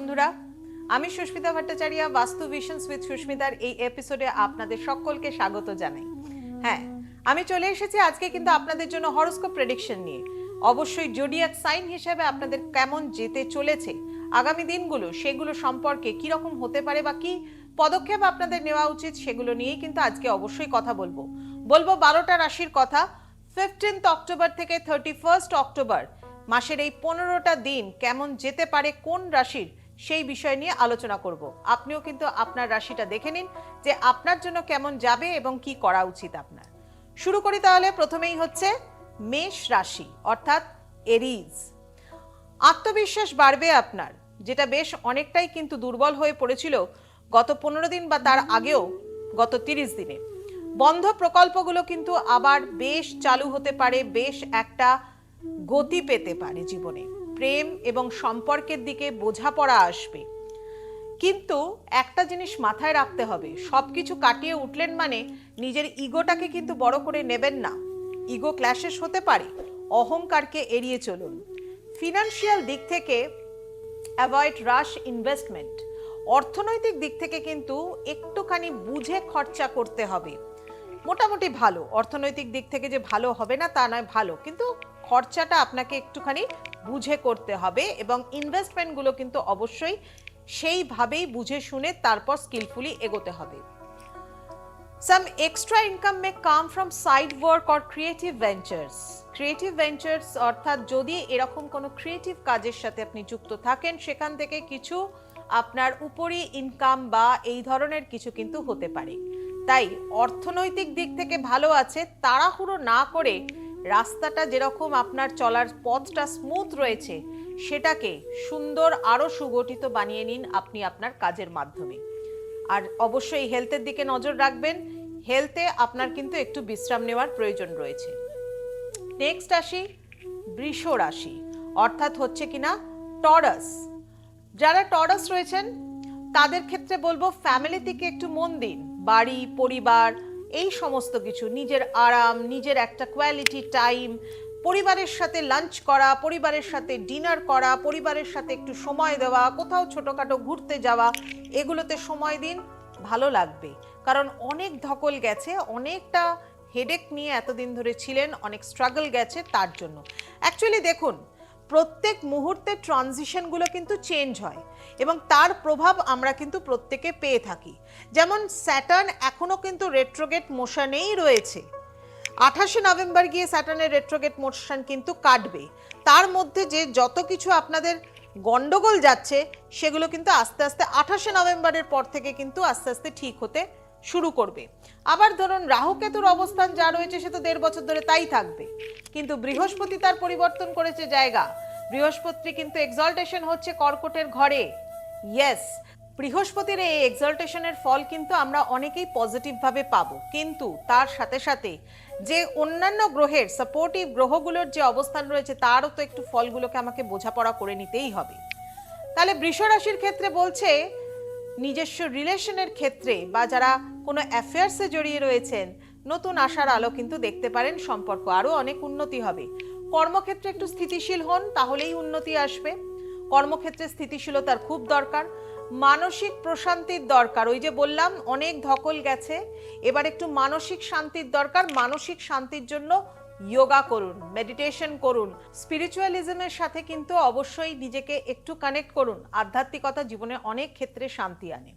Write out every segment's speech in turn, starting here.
বন্ধুরা, আমি সুস্মিতা ভট্টাচার্য, বাস্তু ভিশনস উইথ সুস্মিতার এই এপিসোডে আপনাদের সকলকে স্বাগত জানাই। হ্যাঁ, আমি চলে এসেছি আজকে কিন্তু আপনাদের জন্য হরোস্কোপ প্রেডিকশন নিয়ে। অবশ্যই জোডিয়াক সাইন হিসেবে আপনাদের কেমন যেতে চলেছে আগামী দিনগুলো, সেগুলো সম্পর্কে কি রকম হতে পারে বা কি পদক্ষেপ আপনাদের নেওয়া উচিত, সেগুলো নিয়েই কিন্তু আজকে অবশ্যই কথা বলবো 12টা রাশির কথা। 15 অক্টোবর থেকে 31 অক্টোবর মাসের এই 15টা দিন কেমন যেতে পারে কোন রাশির, সেই বিষয় নিয়ে আলোচনা করব। আপনিও কিন্তু আপনার রাশিটা দেখে নিন যে আপনার জন্য কেমন যাবে এবং কি করা উচিত আপনার। শুরু করি তাহলে। প্রথমেই হচ্ছে মেষ রাশি অর্থাৎ এরিজ। আত্মবিশ্বাস বাড়বে আপনার, যেটা বেশ অনেকটাই কিন্তু দুর্বল হয়ে পড়েছিল গত 15 দিন বা তার আগেও গত 30 দিনে। বন্ধ প্রকল্পগুলো কিন্তু আবার বেশ চালু হতে পারে, বেশ একটা গতি পেতে পারে জীবনে। প্রেম এবং সম্পর্কের দিকে বোঝাপড়া আসবে, কিন্তু একটা জিনিস মাথায় রাখতে হবে, সবকিছু কাটিয়ে উঠলেন মানে নিজের ইগোটাকে কিন্তু বড় করে নেবেন না। ইগো ক্ল্যাশেস হতে পারে, অহংকারকে এড়িয়ে চলুন। ফিনান্সিয়াল দিক থেকে অ্যাভয়েড রাশ ইনভেস্টমেন্ট। অর্থনৈতিক দিক থেকে কিন্তু একটুখানি বুঝে খরচা করতে হবে। মোটামুটি ভালো, অর্থনৈতিক দিক থেকে যে ভালো হবে না তা নয়, ভালো, কিন্তু খরচাটা আপনাকে একটুখানি বুঝে করতে হবে এবং ইনভেস্টমেন্টগুলো কিন্তু অবশ্যই সেইভাবেই বুঝে শুনে তারপর স্কিলফুলি এগোতে হবে। Some extra income may come from side work or creative ventures. Creative ventures অর্থাৎ যদি এরকম কোনো ক্রিয়েটিভ কাজের সাথে আপনি যুক্ত থাকেন, সেখান থেকে কিছু আপনার উপরি ইনকাম বা এই ধরনের কিছু কিন্তু হতে পারে। তাই অর্থনৈতিক দিক থেকে ভালো আছে, তাড়াহুড়ো না করে রাস্তাটা যেরকম আপনার চলার পথটা স্মুথ রয়েছে সেটাকে সুন্দর আরো সুগঠিত বানিয়ে নিন আপনি আপনার কাজের মাধ্যমে। আর অবশ্যই হেলথের দিকে নজর রাখবেন, হেলথে আপনার কিন্তু একটু বিশ্রাম নেওয়ার প্রয়োজন রয়েছে। নেক্সট আসি বৃষ রাশি অর্থাৎ হচ্ছে কিনা টরাস। যারা টরাস রয়েছেন তাদের ক্ষেত্রে বলবো ফ্যামিলি থেকে একটু মন দিন। বাড়ি, পরিবার, এই সমস্ত কিছু, নিজের আরাম, নিজের একটা কোয়ালিটি টাইম, পরিবারের সাথে লাঞ্চ করা, পরিবারের সাথে ডিনার করা, পরিবারের সাথে একটু সময় দেওয়া, কোথাও ছোটখাটো ঘুরতে যাওয়া, এগুলোতে সময় দিন, ভালো লাগবে। কারণ অনেক ধকল গেছে, অনেকটা হেডেক নিয়ে এতদিন ধরে ছিলেন, অনেক স্ট্রাগল গেছে তার জন্য। অ্যাকচুয়ালি দেখুন, প্রত্যেক মুহূর্তে ট্রানজিশনগুলো কিন্তু চেঞ্জ হয় এবং তার প্রভাব আমরা কিন্তু প্রত্যেকে পেয়ে থাকি। যেমন স্যাটার্ন এখনো কিন্তু রেট্রোগেট মোশনেই রয়েছে। 28 নভেম্বর গিয়ে স্যাটার্নের রেট্রোগেট মোশন কিন্তু কাটবে। তার মধ্যে যে যত কিছু আপনাদের গন্ডগোল যাচ্ছে সেগুলো কিন্তু আস্তে আস্তে 28 নভেম্বরের পর থেকে কিন্তু আস্তে আস্তে ঠিক হতে শুরু করবে। আবার ধরুন রাহু কেতুর অবস্থান যা রয়েছে সে তো 1.5 বছর ধরে তাই থাকবে, কিন্তু বৃহস্পতি তার পরিবর্তন করেছে জায়গা। বৃহস্পতি কিন্তু এক্সল্টেশন হচ্ছে কর্কটের ঘরে। ইয়েস, বৃহস্পতির এই এক্সল্টেশনের ফল কিন্তু আমরা অনেকেই পজিটিভ ভাবে পাবো, কিন্তু তার সাথে সাথে যে অন্যান্য গ্রহের সাপোর্টিভ গ্রহগুলোর যে অবস্থান রয়েছে তারও তো একটু ফলগুলোকে আমাকে বোঝাপড়া করে নিতেই হবে। তাহলে বৃষ রাশির ক্ষেত্রে বলছে নিজস্ব রিলেশনের ক্ষেত্রে বা যারা কোনো অ্যাফেয়ার্সে জড়িয়ে রয়েছেন, নতুন আশার আলো কিন্তু দেখতে পারেন, সম্পর্ক আরো অনেক উন্নতি হবে। কর্মক্ষেত্রে একটু স্থিতিশীল হন, তাহলেই উন্নতি আসবে। কর্মক্ষেত্রে স্থিতিশীলতার খুব দরকার। মানসিক প্রশান্তির দরকার, ওই যে বললাম অনেক ধকল গেছে, এবার একটু মানসিক শান্তির দরকার। মানসিক শান্তির জন্য যোগা করুন, মেডিটেশন করুন, স্পিরিচুয়ালিজমের সাথে কিন্তু অবশ্যই নিজেকে একটু কানেক্ট করুন। আধ্যাত্মিকতা জীবনে অনেক ক্ষেত্রে শান্তি আনে।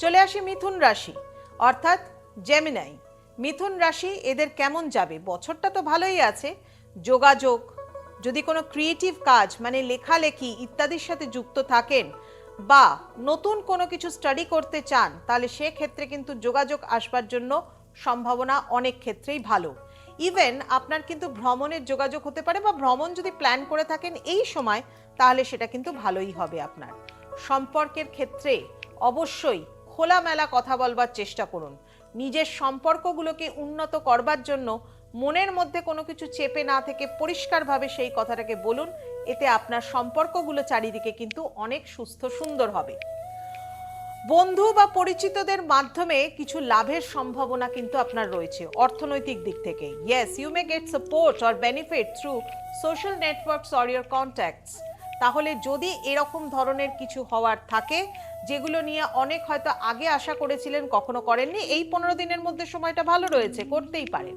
চলে আসি মিথুন রাশি অর্থাৎ জেমিনাই। মিথুন রাশি, এদের কেমন যাবে? বছরটা তো ভালোই আছে। যোগাযোগ, যদি কোনো ক্রিয়েটিভ কাজ মানে লেখালেখি ইত্যাদির সাথে যুক্ত থাকেন বা নতুন কোনো কিছু স্টাডি করতে চান, তাহলে সেক্ষেত্রে কিন্তু যোগাযোগ আসবার জন্য সম্ভাবনা অনেক ক্ষেত্রেই ভালো। ইভেন আপনার কিন্তু ভ্রমণের যোগাযোগ হতে পারে, বা ভ্রমণ যদি প্ল্যান করে থাকেন এই সময়, তাহলে সেটা কিন্তু ভালোই হবে আপনার। সম্পর্কের ক্ষেত্রে অবশ্যই খোলামেলা কথা বলবার চেষ্টা করুন। নিজের সম্পর্কগুলোকে উন্নত করবার জন্য মনের মধ্যে কোনো কিছু চেপে না থেকে পরিষ্কারভাবে সেই কথাটাকে বলুন। এতে আপনার সম্পর্কগুলো চারিদিকে কিন্তু অনেক সুস্থ সুন্দর হবে। বন্ধু বা পরিচিতদের মাধ্যমে কিছু লাভের সম্ভাবনা কিন্তু আপনার রয়েছে অর্থনৈতিক দিক থেকে। Yes, you may get support or benefit through social networks or your contacts. তাহলে যদি এরকম ধরনের কিছু হওয়ার থাকে যেগুলো নিয়ে অনেক হয়তো আগে আশা করেছিলেন কখনো করেননি, এই 15 দিনের মধ্যে সময়টা ভালো রয়েছে, করতেই পারেন।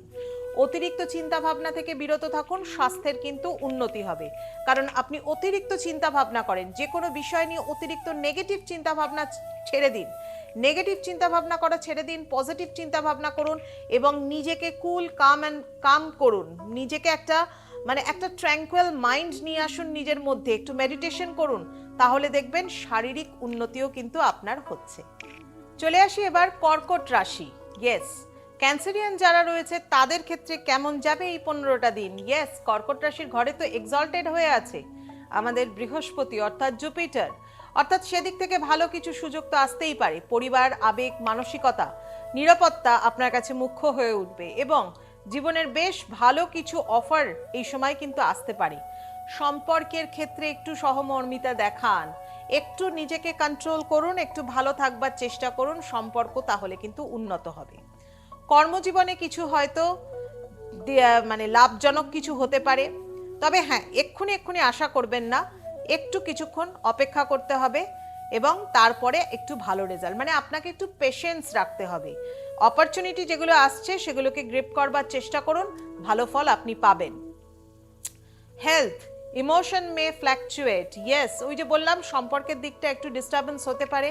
অতিরিক্ত চিন্তা ভাবনা থেকে বিরত থাকুন, স্বাস্থ্যের কিন্তু উন্নতি হবে। কারণ আপনি অতিরিক্ত চিন্তা ভাবনা করেন, যে কোনো বিষয় নিয়ে অতিরিক্ত নেগেটিভ চিন্তা ভাবনা ছেড়ে দিন, নেগেটিভ চিন্তা ভাবনা করা ছেড়ে দিন, পজিটিভ চিন্তা ভাবনা করুন এবং নিজেকে কুল কাম করুন। নিজেকে একটা ট্র্যাঙ্কুয়াল মাইন্ড নিয়ে আসুন নিজের মধ্যে, একটু মেডিটেশন করুন, তাহলে দেখবেন শারীরিক উন্নতিও কিন্তু আপনার হচ্ছে। চলে আসি এবার কর্কট রাশি। ইয়েস, ক্যান্সারিয়ান যারা রয়েছে তাদের ক্ষেত্রে কেমন যাবে এই 15টা দিন? ইয়েস, কর্কট রাশির ঘরে তো এক্সল্টেড হয়ে আছে আমাদের বৃহস্পতি অর্থাৎ জুপিটার, অর্থাৎ সেদিক থেকে ভালো কিছু সুযোগ তো আসতেই পারে। পরিবার, আবেগ, মানসিকতা, নিরাপত্তা আপনার কাছে মুখ্য হয়ে উঠবে এবং জীবনের বেশ ভালো কিছু অফার এই সময় কিন্তু আসতে পারে। সম্পর্কের ক্ষেত্রে একটু সহমর্মিতা দেখান, একটু নিজেকে কন্ট্রোল করুন, একটু ভালো থাকবার চেষ্টা করুন, সম্পর্ক তাহলে কিন্তু উন্নত হবে। কর্মজীবনে কিছু হয়তো লাভজনক কিছু হতে পারে, তবে হ্যাঁ, এক্ষুনি আশা করবেন না, একটু কিছুক্ষণ অপেক্ষা করতে হবে এবং তারপরে একটু ভালো রেজাল্ট, আপনাকে একটু পেশেন্স রাখতে হবে। অপরচুনিটি যেগুলো আসছে সেগুলোকে গ্রিপ করবার চেষ্টা করুন, ভালো ফল আপনি পাবেন। Health, emotion may fluctuate. Yes, ওই যে বললাম সম্পর্কের দিকটা একটু ডিস্টারবেন্স হতে পারে,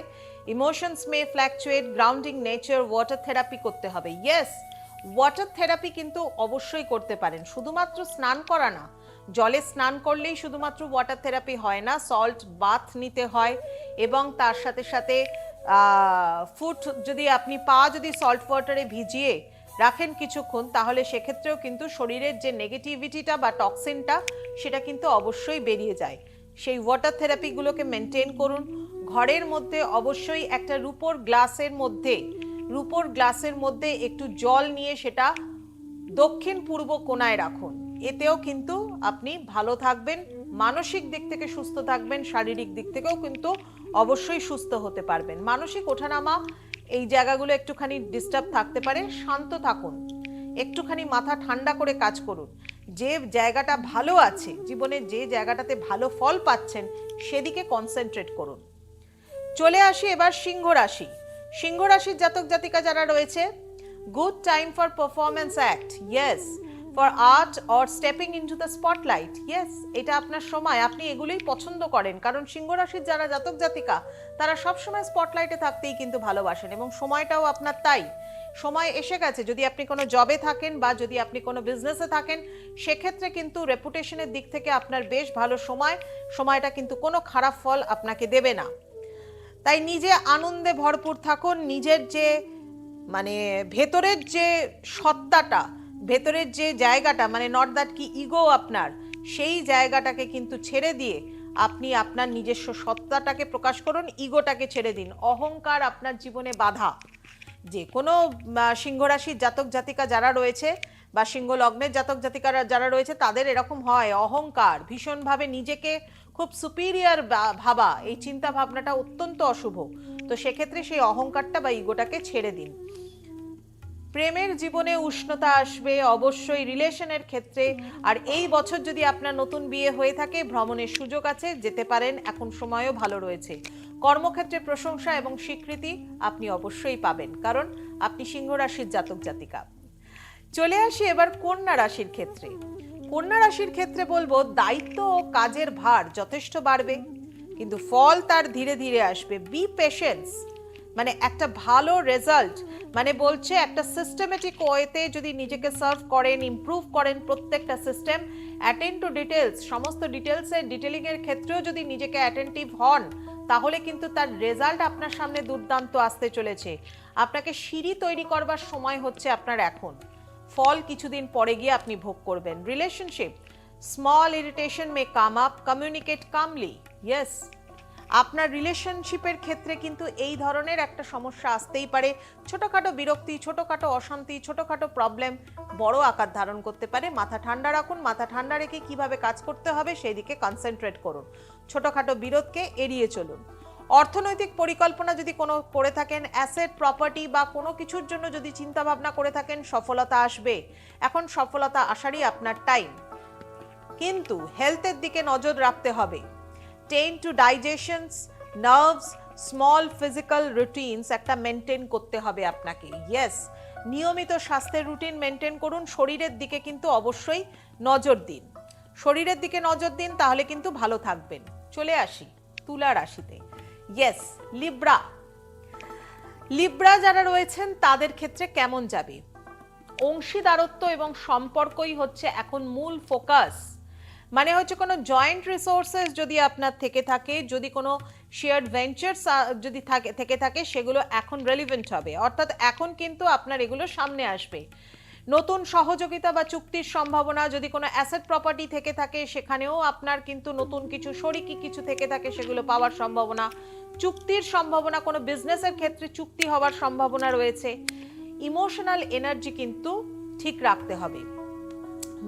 emotions may fluctuate, grounding nature, water therapy করতে হবে। ইয়েস, ওয়াটার থেরাপি কিন্তু অবশ্যই করতে পারেন, শুধুমাত্র স্নান করা না, জলে স্নান করলেই শুধুমাত্র ওয়াটার থেরাপি হয় না, সল্ট বাথ নিতে হয় এবং তার সাথে সাথে ফুট যদি আপনি যদি সল্ট ওয়াটারে ভিজিয়ে রাখেন কিছুক্ষণ, তাহলে সেক্ষেত্রেও কিন্তু শরীরের যে নেগেটিভিটিটা বা টক্সিনটা সেটা কিন্তু অবশ্যই বেরিয়ে যায়। সেই ওয়াটার থেরাপিগুলোকে মেনটেন করুন। ঘরের মধ্যে অবশ্যই একটা রূপোর গ্লাসের মধ্যে একটু জল নিয়ে সেটা দক্ষিণ পূর্ব কোণায় রাখুন, এতেও কিন্তু আপনি ভালো থাকবেন, মানসিক দিক থেকে সুস্থ থাকবেন, শারীরিক দিক থেকেও কিন্তু অবশ্যই সুস্থ হতে পারবেন। মানসিক ওঠানামা এই জায়গাগুলো একটুখানি ডিস্টার্ব থাকতে পারে, শান্ত থাকুন, একটুখানি মাথা ঠান্ডা করে কাজ করুন, যে জায়গাটা ভালো আছে জীবনে, যে জায়গাটাতে ভালো ফল পাচ্ছেন সেদিকে কনসেন্ট্রেট করুন। চলে আসি এবার সিংহ রাশি। সিংহ রাশির জাতক জাতিকা যারা রয়েছে, good time for performance act. Yes, for art or stepping into the spotlight. Yes, এটা আপনার সময়, আপনি এগুলোই পছন্দ করেন, কারণ সিংহ রাশির যারা জাতক জাতিকা তারা সবসময় স্পটলাইটে থাকতেই কিন্তু ভালোবাসেন এবং সময়টাও আপনার তাই। সময় এসে গেছে, যদি আপনি কোনো জবে থাকেন বা যদি আপনি কোনো বিজনেসে থাকেন, সেক্ষেত্রে কিন্তু রেপুটেশনের দিক থেকে আপনার বেশ ভালো সময়টা কিন্তু কোনো খারাপ ফল আপনাকে দেবে না। তাই নিজে আনন্দে ভরপুর থাকুন, নিজের যে ভেতরের যে সত্তাটা, ভেতরের যে জায়গাটা, নট দ্যাট কি ইগো আপনার, সেই জায়গাটাকে কিন্তু ছেড়ে দিয়ে আপনি আপনার নিজস্ব সত্তাটাকে প্রকাশ করুন, ইগোটাকে ছেড়ে দিন। অহংকার আপনার জীবনে বাধা। যে কোনো সিংহ রাশির জাতক জাতিকা যারা রয়েছে বা সিংহ লগ্নের জাতক জাতিকারা যারা রয়েছে তাদের এরকম হয়, অহংকার, ভীষণভাবে নিজেকে খুব সুপিরিয়র ভাবা, এই চিন্তা ভাবনাটা অত্যন্ত অশুভ। তো সেক্ষেত্রে সেই অহংকারটা বা ইগোটাকে ছেড়ে দিন। প্রেমের জীবনে উষ্ণতা আসবে অবশ্যই রিলেশনের ক্ষেত্রে, আর এই বছর যদি আপনার নতুন বিয়ে হয়ে থাকে ভ্রমণের সুযোগ আছে, যেতে পারেন, এখন সময়ও ভালো রয়েছে। কর্মক্ষেত্রে প্রশংসা এবং স্বীকৃতি আপনি অবশ্যই পাবেন, কারণ আপনি সিংহ রাশির জাতক জাতিকা। চলে আসি এবার কন্যা রাশির ক্ষেত্রে। কন্যা রাশির ক্ষেত্রে বলবো, দায়িত্ব ও কাজের ভার যথেষ্ট বাড়বে, কিন্তু ফল তার ধীরে ধীরে আসবে। বি পেশেন্স, একটা ভালো রেজাল্ট বলছে একটা সিস্টেমেটিক ওয়েতে যদি নিজেকে সার্ভ করেন, ইমপ্রুভ করেন প্রত্যেকটা সিস্টেম, অ্যাটেন্ড টু ডিটেলস, সমস্ত ডিটেলিং এর ক্ষেত্রেও যদি নিজেকে অ্যাটেন্টিভ হন, তাহলে কিন্তু তার রেজাল্ট আপনার সামনে দুর্দান্ত আসতে চলেছে। আপনাকে সিঁড়ি তৈরি করবার সময় হচ্ছে আপনার এখন, ফল কিছুদিন পরে গিয়ে আপনি ভোগ করবেন। রিলেশনশিপ, স্মল ইরিটেশন মে কাম আপ, কমিউনিকেট কামলি। ইয়েস, আপনার রিলেশনশিপের ক্ষেত্রে কিন্তু এই ধরনের একটা সমস্যা আসতেই পারে, ছোটখাটো বিরক্তি, ছোটখাটো অশান্তি, ছোটখাটো প্রবলেম বড় আকার ধারণ করতে পারে। মাথা ঠান্ডা রাখুন, মাথা ঠান্ডা রেখে কিভাবে কাজ করতে হবে সেই দিকে কনসেন্ট্রেট করুন, ছোটখাটো বিরোধকে এড়িয়ে চলুন। অর্থনৈতিক পরিকল্পনা যদি কোনো করে থাকেন, অ্যাসেট প্রপার্টি বা কোনো কিছুর জন্য যদি চিন্তা ভাবনা করে থাকেন, সফলতা আসবে। এখন সফলতা আসারই আপনার টাইম, কিন্তু হেলথের দিকে নজর রাখতে হবে। Tend to digestions, nerves, small physical routines একটা মেনটেন করতে হবে আপনাকে। ইয়েস, নিয়মিত স্বাস্থ্যের রুটিন মেনটেন করুন, শরীরের দিকে কিন্তু অবশ্যই নজর দিন, শরীরের দিকে নজর দিন, তাহলে কিন্তু ভালো থাকবেন। চলে আসি তুলা রাশিতে। Yes, Libra. লিব্রা যারা রয়েছেন তাদের ক্ষেত্রে কেমন যাবে? অংশীদারত্ব এবং সম্পর্কই হচ্ছে এখন মূল ফোকাস। মানে হচ্ছে কোনো জয়েন্ট রিসোর্সেস যদি আপনার থেকে থাকে, যদি কোনো শেয়ার্ড ভেঞ্চার্স যদি থেকে থাকে, সেগুলো এখন রেলিভেন্ট হবে, অর্থাৎ এখন কিন্তু আপনার এগুলো সামনে আসবে। নতুন সহযোগিতা বা চুক্তির সম্ভাবনা, যদি কোনো অ্যাসেট প্রপার্টি থেকে থাকে সেখানেও আপনার কিন্তু নতুন কিছু শরিকি কিছু থেকে থাকে, সেগুলো পাওয়ার সম্ভাবনা, চুক্তির সম্ভাবনা, কোনো বিজনেসের ক্ষেত্রে চুক্তি হওয়ার সম্ভাবনা রয়েছে। ইমোশনাল এনার্জি কিন্তু ঠিক রাখতে হবে,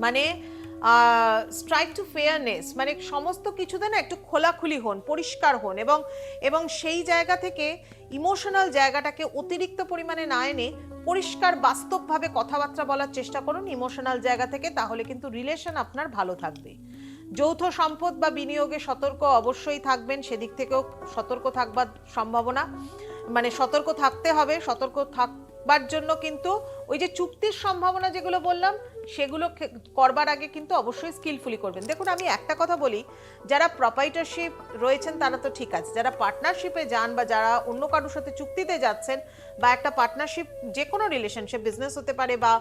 মানে স্ট্রাইক টু ফেয়ারনেস, মানে সমস্ত কিছুতে না একটু খোলাখুলি হন, পরিষ্কার হন, এবং সেই জায়গা থেকে ইমোশনাল জায়গাটাকে অতিরিক্ত পরিমাণে না এনে পরিষ্কার বাস্তবভাবে কথাবার্তা বলার চেষ্টা করুন ইমোশনাল জায়গা থেকে, তাহলে কিন্তু রিলেশন আপনার ভালো থাকবে। যৌথ সম্পদ বা বিনিয়োগে সতর্ক অবশ্যই থাকবেন, সেদিক থেকেও সতর্ক থাকবার সম্ভাবনা, মানে সতর্ক থাকতে হবে। সতর্ক থাকবার জন্য কিন্তু ওই যে চুক্তির সম্ভাবনা যেগুলো বললাম, সেগুলো করবার আগে কিন্তু অবশ্যই স্কিলফুলি করবেন। দেখুন, আমি একটা কথা বলি, যারা প্রপাইটারশিপ রয়েছেন তারা তো ঠিক আছে, যারা পার্টনারশিপে যান বা যারা অন্য কারোর সাথে চুক্তিতে যাচ্ছেন, বা একটা পার্টনারশিপ যে কোনো রিলেশনশিপ, বিজনেস হতে পারে বা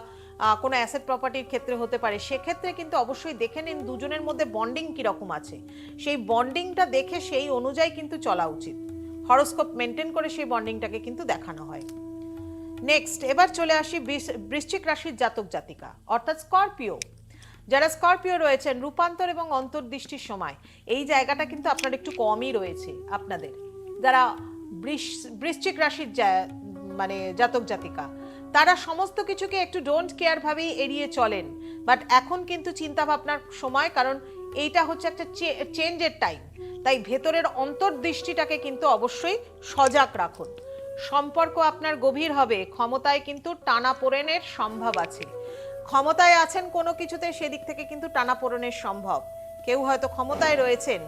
কোনো অ্যাসেট প্রপার্টির ক্ষেত্রে হতে পারে, সেক্ষেত্রে কিন্তু অবশ্যই দেখে নিন দুজনের মধ্যে বন্ডিং কীরকম আছে, সেই বন্ডিংটা দেখে সেই অনুযায়ী কিন্তু চলা উচিত। হরোস্কোপ মেনটেন করে সেই বন্ডিংটাকে কিন্তু দেখানো হয়। নেক্সট, এবার চলে আসি বৃশ্চিক রাশির জাতক জাতিকা, অর্থাৎ স্করপিও। যারা স্করপিও রয়েছেন, রূপান্তর এবং অন্তর্দৃষ্টির সময় এই জায়গাটা কিন্তু আপনার একটু কমই রয়েছে। আপনাদের যারা বৃশ্চিক রাশির মানে জাতক জাতিকা, তারা সমস্ত কিছুকে একটু ডোন্ট কেয়ার ভাবেই এড়িয়ে চলেন, বাট এখন কিন্তু চিন্তা ভাবনার সময়, কারণ এইটা হচ্ছে একটা চেঞ্জের টাইম, তাই ভেতরের অন্তর্দৃষ্টিটাকে কিন্তু অবশ্যই সজাগ রাখুন। সম্পর্ক আপনার গভীর হবে, ক্ষমতায় কিন্তু টানাপোড়েনের সম্ভব আছে। ক্ষমতায় আছেন কোনো কিছুতে, সেদিক থেকে কিন্তু টানাপোড়েনের সম্ভব। কেউ হয়তো ক্ষমতায় রয়েছেন,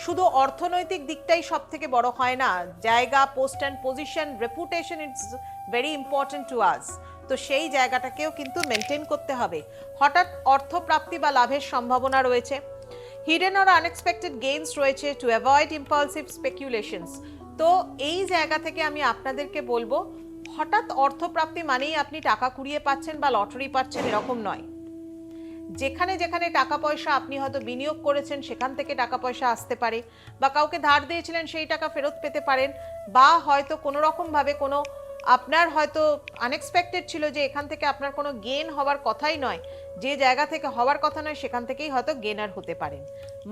শুধু অর্থনৈতিক দিকটাই সব থেকে বড় হয় না, জায়গা, post and position, reputation, it's very important to us. তো সেই জায়গাটাকেও কিন্তু মেনটেন করতে হবে। হঠাৎ অর্থপ্রাপ্তি বা লাভের সম্ভাবনা রয়েছে। হিডেন অর আনএক্সপেক্টেড গেইনস রয়েছে, টু অ্যাভয়েড ইম্পালসিভ স্পেকুলেশনস। তো এই জায়গা থেকে আমি আপনাদেরকে বলবো, হঠাৎ অর্থপ্রাপ্তি মানেই আপনি টাকা কুড়িয়ে পাচ্ছেন বা লটারি পাচ্ছেন, এরকম নয়। যেখানে যেখানে টাকা পয়সা আপনি হয়তো বিনিয়োগ করেছেন, সেখান থেকে টাকা পয়সা আসতে পারে, বা কাউকে ধার দিয়েছিলেন সেই টাকা ফেরত পেতে পারেন, বা হয়তো কোনো রকমভাবে কোনো আপনার হয়তো আনএক্সপেক্টেড ছিল যে এখান থেকে আপনার কোনো গেন হওয়ার কথাই নয়, যে জায়গা থেকে হওয়ার কথা নয় সেখান থেকেই হয়তো গেনার হতে পারেন।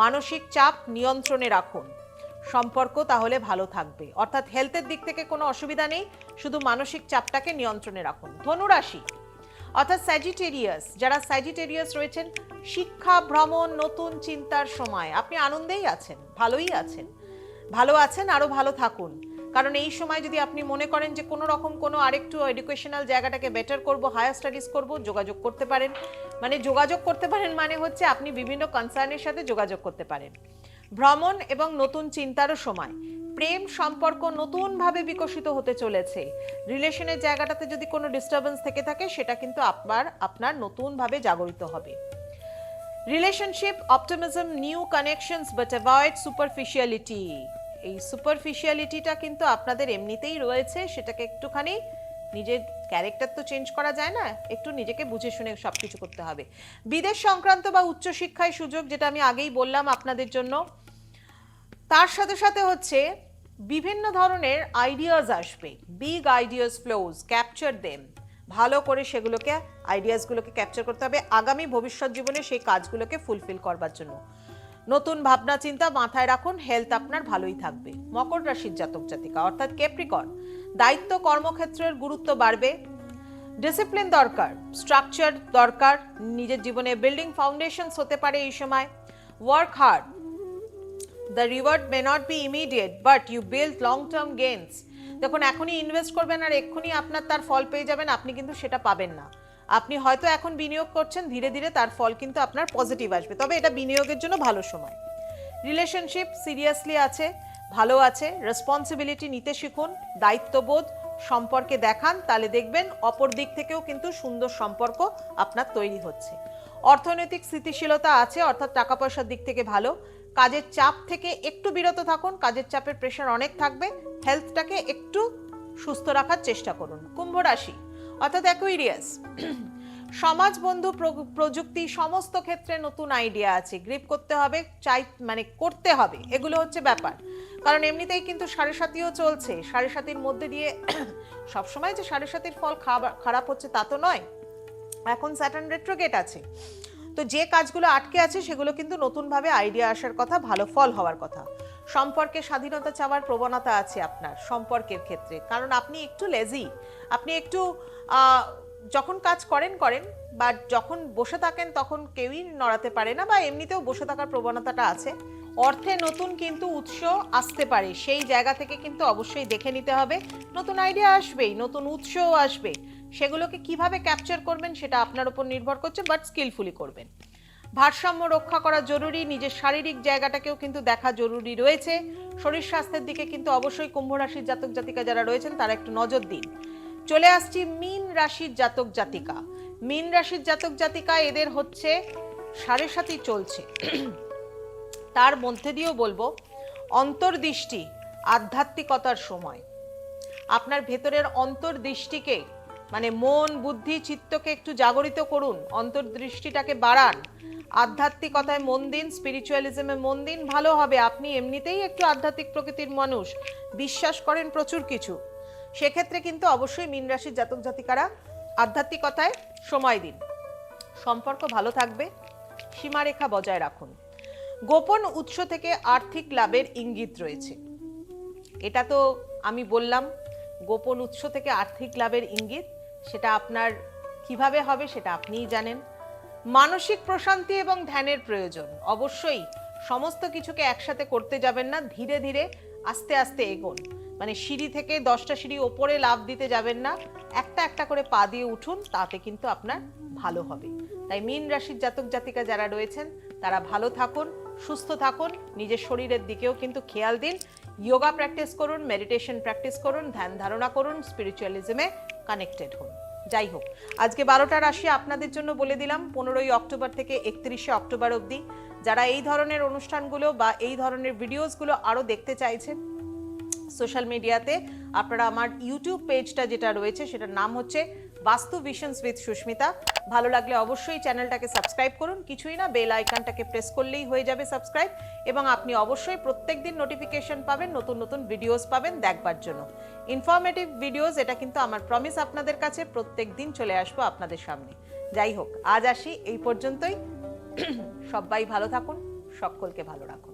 মানসিক চাপ নিয়ন্ত্রণে রাখুন, সম্পর্ক তাহলে ভালো থাকবে। অর্থাৎ হেলথের দিক থেকে কোনো অসুবিধা নেই, শুধু মানসিক চাপটাকে নিয়ন্ত্রণে রাখুন। ধনুরাশি, অর্থাৎ স্যাজিটেরিয়াস, যারা স্যাজিটেরিয়াস রয়েছেন, শিক্ষা, ভ্রমণ, নতুন চিন্তার সময়। আপনি আনন্দেই আছেন, ভালোই আছেন, ভালো আছেন, আরো ভালো থাকুন। কারণ এই সময় যদি আপনি মনে করেন যে কোনো রকম কোনো আরেকটু এডুকেশনাল জায়গাটাকে বেটার করব, হায়ার স্টাডিজ করব, যোগাযোগ করতে পারেন। মানে যোগাযোগ করতে পারেন মানে হচ্ছে আপনি বিভিন্ন কনসার্নের সাথে যোগাযোগ করতে পারেন। ভ্রমণ এবং নতুন চিন্তারও সময়। প্রেম সম্পর্ক নতুনভাবে বিকশিত হতে চলেছে। রিলেশনের জায়গাটাতে যদি কোনো ডিস্টারবেন্স থেকে থাকে, সেটা কিন্তু আপনার নতুনভাবে জাগরিত হবে। Relationship, optimism, new connections, but avoid superficiality. এই সুপারফিশিয়ালিটিটা কিন্তু আপনাদের এমনিতেই রয়েছে, সেটাকে একটুখানি, নিজের ক্যারেক্টার তো চেঞ্জ করা যায় না, একটু নিজেকে বুঝে শুনে সবকিছু করতে হবে। বিদেশ সংক্রান্ত বা উচ্চশিক্ষায় সুযোগ, যেটা আমি আগেই বললাম আপনাদের জন্য। তার সাথে সাথে হচ্ছে বিভিন্ন ধরনের আইডিয়াস আসবে, big ideas flows, capture them, ভালো করে সেগুলোকে, আইডিয়াসগুলোকে ক্যাপচার করতে হবে আগামী ভবিষ্যৎ জীবনে সেই কাজগুলোকে ফুলফিল করবার জন্য। নতুন ভাবনা চিন্তা মাথায় রাখুন, হেলথ আপনার ভালোই থাকবে। মকর রাশির জাতক জাতিকা, অর্থাৎ ক্যাপ্রিকর্ন, দায়িত্ব, কর্মক্ষেত্রের গুরুত্ব বাড়বে। ডিসিপ্লিন দরকার, স্ট্রাকচার দরকার, নিজের জীবনে বিল্ডিং ফাউন্ডেশনস হতে পারে এই সময়। Work hard, the reward may not be immediate but you build long term gains। দেখুন, এখনই ইনভেস্ট করবেন আর এক্ষুনি আপনার তার ফল পেয়ে যাবেন, আপনি কিন্তু সেটা পাবেন না। আপনি হয়তো এখন বিনিয়োগ করছেন, ধীরে ধীরে তার ফল কিন্তু আপনার পজিটিভ আসবে, তবে এটা বিনিয়োগের জন্য ভালো সময়। রিলেশনশিপ সিরিয়াসলি আছে, ভালো আছে, রেসপন্সিবিলিটি নিতে শিখুন, দায়িত্ববোধ সম্পর্কে দেখান, তাহলে দেখবেন অপর দিক থেকেও কিন্তু সুন্দর সম্পর্ক আপনার তৈরি হচ্ছে। অর্থনৈতিক স্থিতিশীলতা আছে, অর্থাৎ টাকা পয়সার দিক থেকে ভালো। কাজের চাপ থেকে একটু বিরত থাকুন, কাজের চাপের প্রেশার অনেক থাকবে, হেলথটাকে একটু সুস্থ রাখার চেষ্টা করুন। কুম্ভ রাশি অর্থাৎ অ্যাকুয়ারিয়াস, সমাজ বন্ধু প্রযুক্তি সমস্ত ক্ষেত্রে নতুন আইডিয়া আছে, গ্রিপ করতে হবে, করতে হবে, এগুলো হচ্ছে ব্যাপার। কারণ এমনিতেই কিন্তু 7.5ও চলছে, 7.5-র মধ্যে দিয়ে সবসময় যে 7.5-র ফল খারাপ হচ্ছে তা তো নয়, এখন স্যাটার্ন রেট্রোগেট আছে, তো যে কাজগুলো আটকে আছে সেগুলো কিন্তু নতুনভাবে আইডিয়া আসার কথা, ভালো ফল হওয়ার কথা। সম্পর্কে স্বাধীনতা চাওয়ার প্রবণতা আছে আপনার সম্পর্কের ক্ষেত্রে, কারণ আপনি একটু লেজি, আপনি একটু যখন কাজ করেন বা যখন বসে থাকেন তখন কেউই নড়াতে পারে না, বা এমনিতেও বসে থাকার প্রবণতাটা আছে। অর্থে নতুন কিন্তু উৎস আসতে পারে, সেই জায়গা থেকে কিন্তু অবশ্যই দেখে নিতে হবে, নতুন আইডিয়া আসবেই, নতুন উৎসও আসবে, সেগুলোকে কিভাবে ক্যাপচার করবেন সেটা আপনার উপর নির্ভর করছে, বাট স্কিলফুলি করবেন। ভারসাম্য রক্ষা করা জরুরি, নিজের শারীরিক জায়গাটাকেও কিন্তু দেখা জরুরি রয়েছে। শরীর স্বাস্থ্যের দিকে কিন্তু অবশ্যই কুম্ভ রাশির জাতক জাতিকা যারা রয়েছেন তারা একটু নজর দিন। চলে আসছি মীন রাশির জাতক জাতিকা। মীন রাশির জাতক জাতিকা, এদের হচ্ছে 7.5 চলছে, তার মধ্যে দিয়েও বলবো অন্তর্দৃষ্টি, আধ্যাত্মিকতার সময়। আপনার ভেতরের অন্তর্দৃষ্টিকে মন বুদ্ধি চিত্তকে একটু জাগরিত করুন, অন্তর্দৃষ্টিটাকে বাড়ান, আধ্যাত্মিকতায় মন দিন, স্পিরিচুয়ালিজমে মন দিন, ভালো হবে। আপনি এমনিতেই একটু আধ্যাত্মিক প্রকৃতির মানুষ, বিশ্বাস করেন প্রচুর কিছু, সেক্ষেত্রে কিন্তু অবশ্যই মীন রাশির জাতক জাতিকারা আধ্যাত্মিকতায় সময় দিন। সম্পর্ক ভালো থাকবে, সীমারেখা বজায় রাখুন। গোপন উৎস থেকে আর্থিক লাভের ইঙ্গিত রয়েছে, এটা তো আমি বললাম, গোপন উৎস থেকে আর্থিক লাভের ইঙ্গিত, সেটা আপনার কিভাবে হবে সেটা আপনিই জানেন। মানসিক প্রশান্তি এবং ধ্যানের প্রয়োজন, অবশ্যই সমস্ত কিছুকে একসাথে করতে যাবেন না, ধীরে ধীরে আস্তে আস্তে এগোন, সিঁড়ি থেকে 10টা সিঁড়ি ওপরে লাফ দিতে যাবেন না, একটা একটা করে পা দিয়ে উঠুন, তাতে কিন্তু আপনার ভালো হবে। তাই মীন রাশির জাতক জাতিকা যারা রয়েছেন তারা ভালো থাকুন, সুস্থ থাকুন, নিজের শরীরের দিকেও কিন্তু খেয়াল দিন, যোগা প্র্যাকটিস করুন, মেডিটেশন প্র্যাকটিস করুন, ধ্যান ধারণা করুন, স্পিরিচুয়ালিজমে কানেক্টেড হন। যাই হোক, আজকে 12টা রাশি আপনাদের জন্য বলে দিলাম, 15ই অক্টোবর থেকে 31শে অক্টোবর অবধি। যারা এই ধরনের অনুষ্ঠানগুলো বা এই ধরনের ভিডিওসগুলো আরও দেখতে চাইছেন সোশ্যাল মিডিয়াতে, আপনারা আমার ইউটিউব পেজটা যেটা রয়েছে সেটার নাম হচ্ছে বাস্তু ভিশনস উইথ সুস্মিতা। ভালো লাগলে অবশ্যই চ্যানেলটাকে সাবস্ক্রাইব করুন, কিছুই না, বেল আইকনটাকে প্রেস করলেই হয়ে যাবে সাবস্ক্রাইব, এবং আপনি অবশ্যই প্রত্যেকদিন নোটিফিকেশন পাবেন, নতুন নতুন ভিডিওস পাবেন দেখবার জন্য, ইনফরমেটিভ ভিডিওস। এটা কিন্তু আমার প্রমিস আপনাদের কাছে, প্রত্যেক দিন চলে আসবো আপনাদের সামনে। যাই হোক, আজ আসি এই পর্যন্তই। সবাই ভালো থাকুন, সকলকে ভালো রাখুন।